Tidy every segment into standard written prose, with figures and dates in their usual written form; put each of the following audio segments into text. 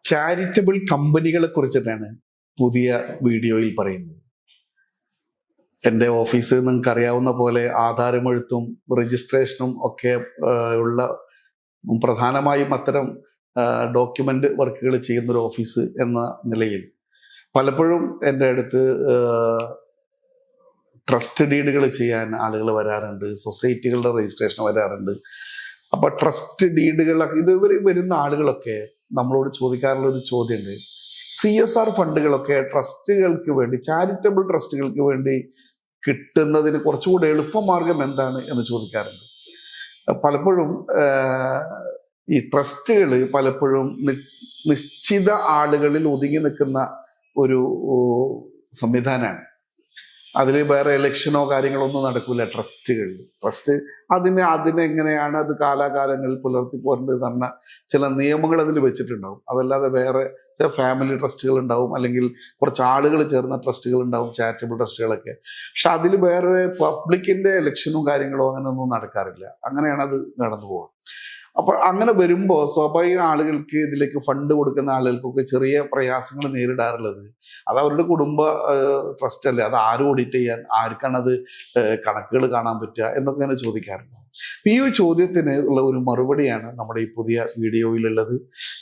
Charitable കമ്പനികളെ കുറിച്ചിട്ടാണ് പുതിയ വീഡിയോയിൽ പറയുന്നത്. എൻ്റെ ഓഫീസ് നിങ്ങൾക്ക് അറിയാവുന്ന പോലെ ആധാരമെഴുത്തും രജിസ്ട്രേഷനും ഒക്കെ ഉള്ള പ്രധാനമായും അത്തരം ഡോക്യുമെൻ്റ് വർക്കുകൾ ചെയ്യുന്നൊരു ഓഫീസ് എന്ന നിലയിൽ പലപ്പോഴും എൻ്റെ അടുത്ത് ട്രസ്റ്റ് ഡീഡുകൾ ചെയ്യാൻ ആളുകൾ വരാറുണ്ട്, സൊസൈറ്റികളുടെ രജിസ്ട്രേഷൻ വരാറുണ്ട്. അപ്പോൾ ട്രസ്റ്റ് ഡീഡുകൾ ഇതുവരെ വരുന്ന ആളുകളൊക്കെ നമ്മളോട് ചോദിക്കാറുള്ള ഒരു ചോദ്യമുണ്ട്. CSR ഫണ്ടുകളൊക്കെ ട്രസ്റ്റുകൾക്ക് വേണ്ടി, ചാരിറ്റബിൾ ട്രസ്റ്റുകൾക്ക് വേണ്ടി കിട്ടുന്നതിന് കുറച്ചുകൂടെ എളുപ്പമാർഗം എന്താണ് എന്ന് ചോദിക്കാറുണ്ട്. പലപ്പോഴും ഈ ട്രസ്റ്റുകൾ പലപ്പോഴും നിശ്ചിത ആളുകളിൽ ഒതുങ്ങി നിൽക്കുന്ന ഒരു സംവിധാനമാണ്. അതിൽ വേറെ ഇലക്ഷനോ കാര്യങ്ങളോ ഒന്നും നടക്കില്ല. ട്രസ്റ്റ് അതിനെങ്ങനെയാണ് അത് കാലാകാലങ്ങളിൽ പുലർത്തി പോരേണ്ടത് പറഞ്ഞ ചില നിയമങ്ങൾ അതിൽ വെച്ചിട്ടുണ്ടാവും. അതല്ലാതെ വേറെ ഫാമിലി ട്രസ്റ്റുകൾ ഉണ്ടാവും, അല്ലെങ്കിൽ കുറച്ച് ആളുകൾ ചേർന്ന ട്രസ്റ്റുകൾ ഉണ്ടാവും, ചാരിറ്റബിൾ ട്രസ്റ്റുകളൊക്കെ. പക്ഷെ അതിൽ വേറെ പബ്ലിക്കിന്റെ ഇലക്ഷനും കാര്യങ്ങളോ അങ്ങനെ ഒന്നും നടക്കാറില്ല. അങ്ങനെയാണ് അത് നടന്നു പോകുക. അപ്പോൾ അങ്ങനെ വരുമ്പോൾ സ്വാഭാവിക ആളുകൾക്ക്, ഇതിലേക്ക് ഫണ്ട് കൊടുക്കുന്ന ആളുകൾക്കൊക്കെ ചെറിയ പ്രയാസങ്ങൾ നേരിടാറുള്ളത്. അത് അവരുടെ കുടുംബ ട്രസ്റ്റ് അല്ലേ, അത് ആരും ഓഡിറ്റ് ചെയ്യാൻ, ആർക്കാണത് കണക്കുകൾ കാണാൻ പറ്റുക എന്നൊക്കെ അങ്ങനെ ചോദിക്കാറുണ്ട്. ഈ ഒരു ചോദ്യത്തിന് ഉള്ള ഒരു മറുപടിയാണ് നമ്മുടെ ഈ പുതിയ വീഡിയോയിലുള്ളത്.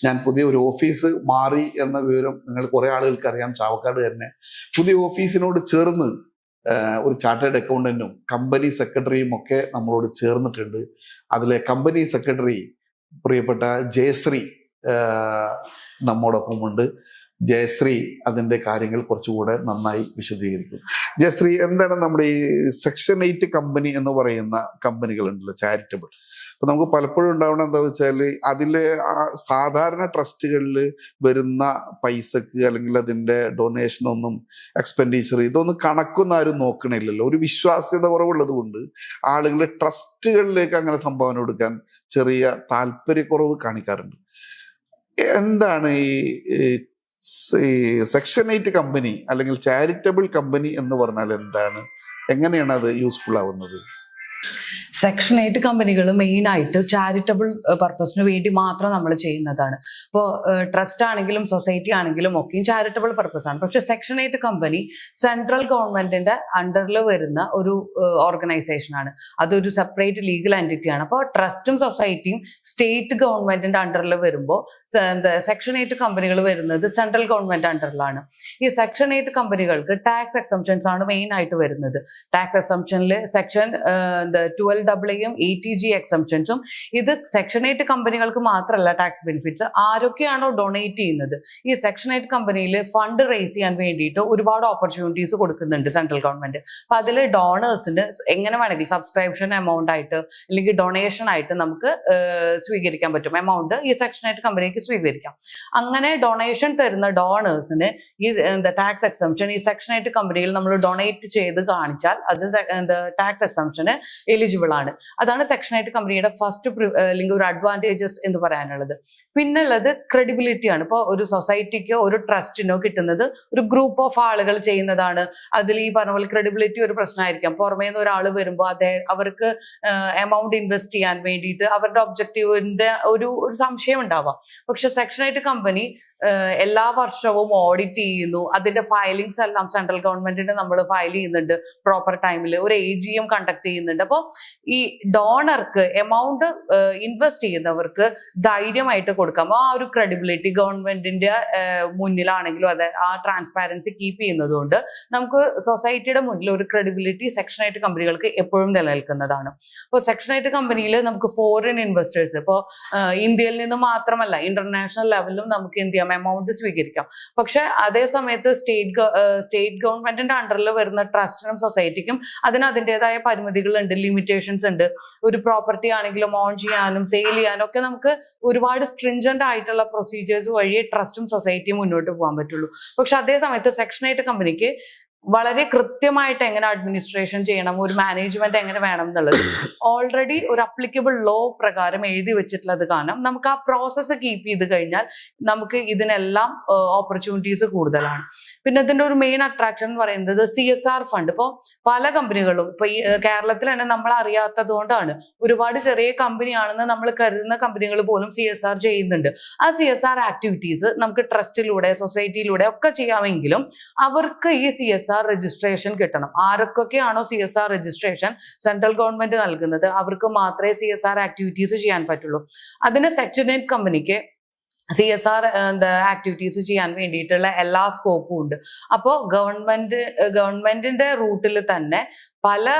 ഞാൻ പുതിയ ഒരു ഓഫീസ് മാറി എന്ന വിവരം നിങ്ങൾ കുറേ ആളുകൾക്ക് അറിയാം. ചാവക്കാട് തന്നെ പുതിയ ഓഫീസിനോട് ചേർന്ന് ഒരു ചാർട്ടേഡ് അക്കൗണ്ടന്റും കമ്പനി സെക്രട്ടറിയും ഒക്കെ നമ്മളോട് ചേർന്നിട്ടുണ്ട്. അതിലെ കമ്പനി സെക്രട്ടറി പ്രിയപ്പെട്ട ജയശ്രീ നമ്മോടൊപ്പമുണ്ട്. ജയശ്രീ അതിൻ്റെ കാര്യങ്ങൾ കുറച്ചുകൂടെ നന്നായി വിശദീകരിക്കും. ജയശ്രീ, എന്താണ് നമ്മുടെ ഈ സെക്ഷൻ 8 കമ്പനി എന്ന് പറയുന്ന കമ്പനികളുണ്ടല്ലോ, ചാരിറ്റബിൾ. അപ്പൊ നമുക്ക് പലപ്പോഴും ഉണ്ടാവണം എന്താ വെച്ചാൽ, അതിലെ സാധാരണ ട്രസ്റ്റുകളിൽ വരുന്ന പൈസക്ക് അല്ലെങ്കിൽ അതിൻ്റെ ഡൊണേഷനൊന്നും, എക്സ്പെൻഡിച്ചർ, ഇതൊന്നും കണക്കൊന്നും ആരും നോക്കണില്ലല്ലോ. ഒരു വിശ്വാസ്യത കുറവുള്ളത് കൊണ്ട് ആളുകൾ ട്രസ്റ്റുകളിലേക്ക് അങ്ങനെ സംഭാവന കൊടുക്കാൻ ചെറിയ താല്പര്യക്കുറവ് കാണിക്കാറുണ്ട്. എന്താണ് ഈ സെക്ഷൻ 8 കമ്പനി അല്ലെങ്കിൽ ചാരിറ്റബിൾ കമ്പനി എന്ന് പറഞ്ഞാൽ എന്താണ്? എങ്ങനെയാണ് അത് യൂസ്ഫുൾ ആവുന്നത്? സെക്ഷൻ 8 കമ്പനികൾ മെയിൻ ആയിട്ട് ചാരിറ്റബിൾ പർപ്പസിന് വേണ്ടി മാത്രം നമ്മൾ ചെയ്യുന്നതാണ്. ഇപ്പോൾ ട്രസ്റ്റ് ആണെങ്കിലും സൊസൈറ്റി ആണെങ്കിലും ഒക്കെയും ചാരിറ്റബിൾ പർപ്പസ് ആണ്. പക്ഷെ സെക്ഷൻ 8 കമ്പനി സെൻട്രൽ ഗവൺമെന്റിന്റെ അണ്ടറിൽ വരുന്ന ഒരു ഓർഗനൈസേഷൻ ആണ്. അതൊരു സെപ്പറേറ്റ് ലീഗൽ എൻറ്റിറ്റി ആണ്. അപ്പോൾ ട്രസ്റ്റും സൊസൈറ്റിയും സ്റ്റേറ്റ് ഗവൺമെന്റിന്റെ അണ്ടറിൽ വരുമ്പോൾ സെക്ഷൻ 8 കമ്പനികൾ വരുന്നത് സെൻട്രൽ ഗവൺമെന്റ് അണ്ടറിലാണ്. ഈ സെക്ഷൻ 8 കമ്പനികൾക്ക് ടാക്സ് എക്സംഷൻസ് ആണ് മെയിൻ ആയിട്ട് വരുന്നത്. ടാക്സ് എക്സംഷനിൽ സെക്ഷൻ 12AA ATG എക്സംഷൻസും. ഇത് സെക്ഷൻ 8 കമ്പനികൾക്ക് മാത്രമല്ല ടാക്സ് ബെനിഫിറ്റ്സ്. ആരൊക്കെയാണോ ഡൊണേറ്റ് ചെയ്യുന്നത്, ഈ സെക്ഷൻ 8 കമ്പനിയിൽ ഫണ്ട് റേസ് ചെയ്യാൻ വേണ്ടിയിട്ട് ഒരുപാട് ഓപ്പർച്യൂണിറ്റീസ് കൊടുക്കുന്നുണ്ട് സെൻട്രൽ ഗവൺമെന്റ്. അപ്പൊ അതിൽ ഡോണേഴ്സിന് എങ്ങനെ വേണമെങ്കിൽ സബ്സ്ക്രിപ്ഷൻ എമൗണ്ട് ആയിട്ട് അല്ലെങ്കിൽ ഡൊണേഷൻ ആയിട്ട് നമുക്ക് സ്വീകരിക്കാൻ പറ്റും. എമൗണ്ട് ഈ സെക്ഷൻ 8 കമ്പനിക്ക് സ്വീകരിക്കാം. അങ്ങനെ ഡൊണേഷൻ തരുന്ന ഡോണേഴ്സിന് ഈ ടാക്സ് എക്സംഷൻ ഈ സെക്ഷൻ 8 കമ്പനിയിൽ നമ്മൾ ഡൊണേറ്റ് ചെയ്ത് കാണിച്ചാൽ അത് ടാക്സ് എക്സംഷന് എലിജിബിൾ ആണ്. അതാണ് സെക്ഷൻ 8 കമ്പനിയുടെ ഫസ്റ്റ് അല്ലെങ്കിൽ ഒരു അഡ്വാൻറ്റേജസ് എന്ന് പറയാനുള്ളത്. പിന്നുള്ളത് ക്രെഡിബിലിറ്റി ആണ്. ഇപ്പോൾ ഒരു സൊസൈറ്റിക്കോ ഒരു ട്രസ്റ്റിനോ കിട്ടുന്നത് ഒരു ഗ്രൂപ്പ് ഓഫ് ആളുകൾ ചെയ്യുന്നതാണ്. അതിൽ ഈ പറഞ്ഞ പോലെ ക്രെഡിബിലിറ്റി ഒരു പ്രശ്നമായിരിക്കാം. പുറമേ നിന്ന് ഒരാൾ വരുമ്പോൾ അവർക്ക് എമൗണ്ട് ഇൻവെസ്റ്റ് ചെയ്യാൻ വേണ്ടിയിട്ട് അവരുടെ ഒബ്ജക്റ്റീവിന്റെ ഒരു സംശയം ഉണ്ടാവാം. പക്ഷെ സെക്ഷൻ 8 കമ്പനി എല്ലാ വർഷവും ഓഡിറ്റ് ചെയ്യുന്നു. അതിന്റെ ഫയലിങ്സ് എല്ലാം സെൻട്രൽ ഗവൺമെന്റിന് നമ്മൾ ഫയൽ ചെയ്യുന്നുണ്ട് പ്രോപ്പർ ടൈമിൽ. ഒരു AGM കണ്ടക്ട് ചെയ്യുന്നുണ്ട്. അപ്പോൾ ഈ ഡോണർക്ക് എമൗണ്ട് ഇൻവെസ്റ്റ് ചെയ്യുന്നവർക്ക് ധൈര്യമായിട്ട് കൊടുക്കാം. ആ ഒരു ക്രെഡിബിലിറ്റി ഗവൺമെന്റിന്റെ മുന്നിലാണെങ്കിലും അതെ ആ ട്രാൻസ്പാരൻസി കീപ്പ് ചെയ്യുന്നത് കൊണ്ട് നമുക്ക് സൊസൈറ്റിയുടെ മുന്നിൽ ഒരു ക്രെഡിബിലിറ്റി സെക്ഷൻ 8 കമ്പനികൾക്ക് എപ്പോഴും നിലനിൽക്കുന്നതാണ്. അപ്പോൾ സെക്ഷൻ 8 കമ്പനിയിൽ നമുക്ക് ഫോറിൻ ഇൻവെസ്റ്റേഴ്സ്, ഇപ്പോൾ ഇന്ത്യയിൽ നിന്ന് മാത്രമല്ല ഇന്റർനാഷണൽ ലെവലിലും നമുക്ക് എന്ത് ചെയ്യാം, എമൗണ്ട് സ്വീകരിക്കാം. പക്ഷെ അതേ സമയത്ത് സ്റ്റേറ്റ് ഗവൺമെന്റിന്റെ അണ്ടറിൽ വരുന്ന ട്രസ്റ്റിനും സൊസൈറ്റിക്കും അതിൻ്റെതായ പരിമിതികളുണ്ട്, ലിമിറ്റേഷൻസ് ഉണ്ട്. ഒരു പ്രോപ്പർട്ടി ആണെങ്കിലും ഓൺ ചെയ്യാനും സെയിൽ ചെയ്യാനും ഒക്കെ നമുക്ക് ഒരുപാട് സ്ട്രിഞ്ചന്റ് ആയിട്ടുള്ള പ്രൊസീജിയേഴ്സ് വഴി ട്രസ്റ്റും സൊസൈറ്റിയും മുന്നോട്ട് പോകാൻ പറ്റുള്ളൂ. പക്ഷെ അതേ സമയത്ത് സെക്ഷൻ 8 കമ്പനിക്ക് വളരെ കൃത്യമായിട്ട് എങ്ങനെ അഡ്മിനിസ്ട്രേഷൻ ചെയ്യണം, ഒരു മാനേജ്മെന്റ് എങ്ങനെ വേണം എന്നുള്ളത് ഓൾറെഡി ഒരു അപ്ലിക്കബിൾ ലോ പ്രകാരം എഴുതി വെച്ചിട്ടുള്ളത്. കാരണം നമുക്ക് ആ പ്രോസസ്സ് കീപ്പ് ചെയ്ത് കഴിഞ്ഞാൽ നമുക്ക് ഇതിനെല്ലാം ഓപ്പർച്യൂണിറ്റീസ് കൂടുതലാണ്. പിന്നെ ഇതിന്റെ ഒരു മെയിൻ അട്രാക്ഷൻ എന്ന് പറയുന്നത് CSR ഫണ്ട്. ഇപ്പോൾ പല കമ്പനികളും ഇപ്പൊ ഈ കേരളത്തിൽ തന്നെ നമ്മൾ അറിയാത്തത് കൊണ്ടാണ്, ഒരുപാട് ചെറിയ കമ്പനിയാണെന്ന് നമ്മൾ കരുതുന്ന കമ്പനികൾ പോലും CSR ചെയ്യുന്നുണ്ട്. ആ CSR ആക്ടിവിറ്റീസ് നമുക്ക് ട്രസ്റ്റിലൂടെ സൊസൈറ്റിയിലൂടെ ഒക്കെ ചെയ്യാമെങ്കിലും അവർക്ക് ഈ CSR രജിസ്ട്രേഷൻ കിട്ടണം. ആരൊക്കെയാണോ CSR രജിസ്ട്രേഷൻ സെൻട്രൽ ഗവൺമെന്റ് നൽകുന്നത് അവർക്ക് മാത്രമേ CSR ആക്ടിവിറ്റീസ് ചെയ്യാൻ പറ്റുള്ളൂ. അതിന് സെക്ഷൻ 8 കമ്പനിക്ക് CSR ആക്ടിവിറ്റീസ് ചെയ്യാൻ വേണ്ടിയിട്ടുള്ള എല്ലാ സ്കോപ്പും ഉണ്ട്. അപ്പോൾ ഗവൺമെന്റിന്റെ റൂട്ടിൽ തന്നെ പല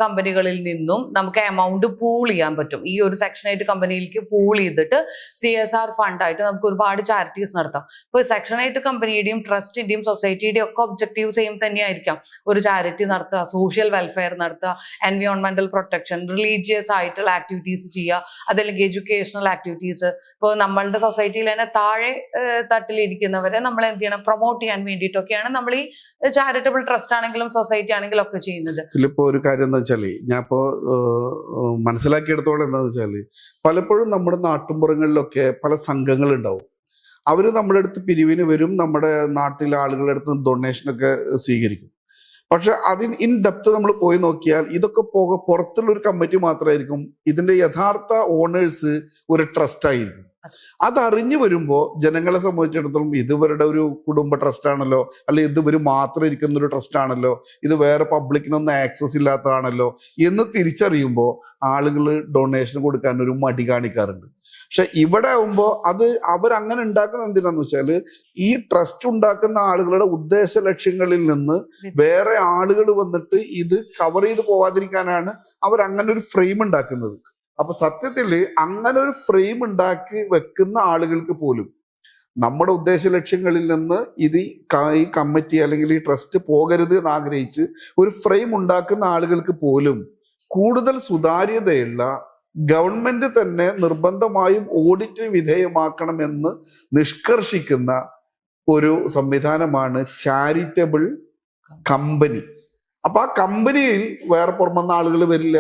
കമ്പനികളിൽ നിന്നും നമുക്ക് എമൗണ്ട് പൂൾ ചെയ്യാൻ പറ്റും. ഈ ഒരു സെക്ഷൻ 8 കമ്പനിയിലേക്ക് പൂൾ ചെയ്തിട്ട് CSR ഫണ്ടായിട്ട് നമുക്ക് ഒരുപാട് ചാരിറ്റീസ് നടത്താം. ഇപ്പോൾ സെക്ഷൻ 8 കമ്പനിയുടെയും ട്രസ്റ്റിന്റെയും സൊസൈറ്റിയുടെയും ഒക്കെ ഒബ്ജക്റ്റീവ് സെയിം തന്നെയായിരിക്കാം. ഒരു ചാരിറ്റി നടത്തുക, സോഷ്യൽ വെൽഫെയർ നടത്തുക, എൻവയോൺമെന്റൽ പ്രൊട്ടക്ഷൻ, റിലീജിയസ് ആയിട്ടുള്ള ആക്ടിവിറ്റീസ് ചെയ്യുക, അതല്ലെങ്കിൽ എഡ്യൂക്കേഷണൽ ആക്ടിവിറ്റീസ്. ഇപ്പോൾ നമ്മളുടെ സൊസൈറ്റിയിൽ തന്നെ താഴെ തട്ടിലിരിക്കുന്നവരെ നമ്മൾ എന്ത് ചെയ്യണം, പ്രൊമോട്ട് ചെയ്യാൻ വേണ്ടിയിട്ടൊക്കെയാണ് നമ്മൾ ഈ ചാരിറ്റബിൾ ട്രസ്റ്റ് ആണെങ്കിലും സൊസൈറ്റി ആണെങ്കിലും ഒക്കെ ചെയ്യുന്നത്. ഇതിലിപ്പോ ഒരു കാര്യം എന്താ വെച്ചാല്, ഞാൻ ഇപ്പോ മനസ്സിലാക്കിയെടുത്തോളം എന്താന്ന് വെച്ചാല്, പലപ്പോഴും നമ്മുടെ നാട്ടുമ്പുറങ്ങളിലൊക്കെ പല സംഘങ്ങൾ ഉണ്ടാവും. അവര് നമ്മുടെ അടുത്ത് പിരിവിന് വരും, നമ്മുടെ നാട്ടിലെ ആളുകളുടെ അടുത്ത് ഡൊണേഷനൊക്കെ സ്വീകരിക്കും. പക്ഷെ അതിന് ഇൻ ഡെപ്ത് നമ്മൾ പോയി നോക്കിയാൽ ഇതൊക്കെ പുറത്തുള്ള ഒരു കമ്മിറ്റി മാത്രമായിരിക്കും. ഇതിന്റെ യഥാർത്ഥ ഓണേഴ്സ് ഒരു ട്രസ്റ്റ് ആയിരിക്കും. അതറിഞ്ഞു വരുമ്പോൾ ജനങ്ങളെ സംബന്ധിച്ചിടത്തോളം ഇതുവരുടെ ഒരു കുടുംബ ട്രസ്റ്റ് ആണല്ലോ, അല്ലെങ്കിൽ ഇത് ഇവർ മാത്രം ഇരിക്കുന്ന ഒരു ട്രസ്റ്റ് ആണല്ലോ, ഇത് വേറെ പബ്ലിക്കിനൊന്നും ആക്സസ് ഇല്ലാത്തതാണല്ലോ എന്ന് തിരിച്ചറിയുമ്പോൾ ആളുകൾ ഡൊണേഷൻ കൊടുക്കാൻ ഒരു മടി കാണിക്കാറുണ്ട്. പക്ഷെ ഇവിടെ ആവുമ്പോൾ അത് അവരങ്ങനെ ഉണ്ടാക്കുന്ന എന്തിനാന്ന് വെച്ചാൽ, ഈ ട്രസ്റ്റ് ഉണ്ടാക്കുന്ന ആളുകളുടെ ഉദ്ദേശ ലക്ഷ്യങ്ങളിൽ നിന്ന് വേറെ ആളുകൾ വന്നിട്ട് ഇത് കവർ ചെയ്ത് പോവാതിരിക്കാനാണ് അവരങ്ങനെ ഒരു ഫ്രെയിം ഉണ്ടാക്കുന്നത്. അപ്പൊ സത്യത്തിൽ അങ്ങനെ ഒരു ഫ്രെയിം ഉണ്ടാക്കി വെക്കുന്ന ആളുകൾക്ക് പോലും നമ്മുടെ ഉദ്ദേശ ലക്ഷ്യങ്ങളിൽ നിന്ന് ഈ കമ്മിറ്റി അല്ലെങ്കിൽ ഈ ട്രസ്റ്റ് പോകരുത് എന്ന് ആഗ്രഹിച്ച് ഒരു ഫ്രെയിം ഉണ്ടാക്കുന്ന ആളുകൾക്ക് പോലും കൂടുതൽ സുതാര്യതയുള്ള ഗവൺമെന്റ് തന്നെ നിർബന്ധമായും ഓഡിറ്റിന് വിധേയമാക്കണമെന്ന് നിഷ്കർഷിക്കുന്ന ഒരു സംവിധാനമാണ് ചാരിറ്റബിൾ കമ്പനി. അപ്പൊ ആ കമ്പനിയിൽ വേറെ പുറമെന്ന ആളുകൾ വരില്ല,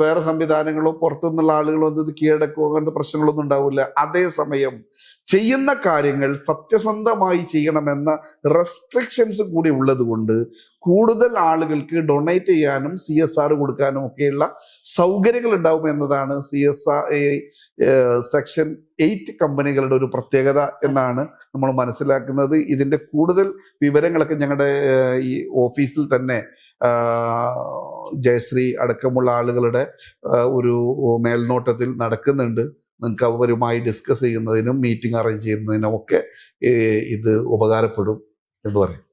വേറെ സംവിധാനങ്ങളോ പുറത്തുനിന്നുള്ള ആളുകളോ ഇത് കീഴടക്കോ അങ്ങനത്തെ പ്രശ്നങ്ങളൊന്നും ഉണ്ടാവില്ല. അതേസമയം ചെയ്യുന്ന കാര്യങ്ങൾ സത്യസന്ധമായി ചെയ്യണമെന്ന റെസ്ട്രിക്ഷൻസ് കൂടി ഉള്ളത് കൊണ്ട് കൂടുതൽ ആളുകൾക്ക് ഡൊണേറ്റ് ചെയ്യാനും CSR കൊടുക്കാനും ഒക്കെയുള്ള സൗകര്യങ്ങൾ ഉണ്ടാവും എന്നതാണ് സെക്ഷൻ 8 കമ്പനികളുടെ ഒരു പ്രത്യേകത എന്നാണ് നമ്മൾ മനസ്സിലാക്കുന്നത്. ഇതിന്റെ കൂടുതൽ വിവരങ്ങളൊക്കെ ഞങ്ങളുടെ ഈ ഓഫീസിൽ തന്നെ ജയശ്രീ അടക്കമുള്ള ആളുകളുടെ ഒരു മേൽനോട്ടത്തിൽ നടക്കുന്നുണ്ട്. നിങ്ങൾക്ക് അവരുമായി ഡിസ്കസ് ചെയ്യുന്നതിനും മീറ്റിംഗ് അറേഞ്ച് ചെയ്യുന്നതിനും ഒക്കെ ഇത് ഉപകാരപ്പെടും എന്ന് പറയും.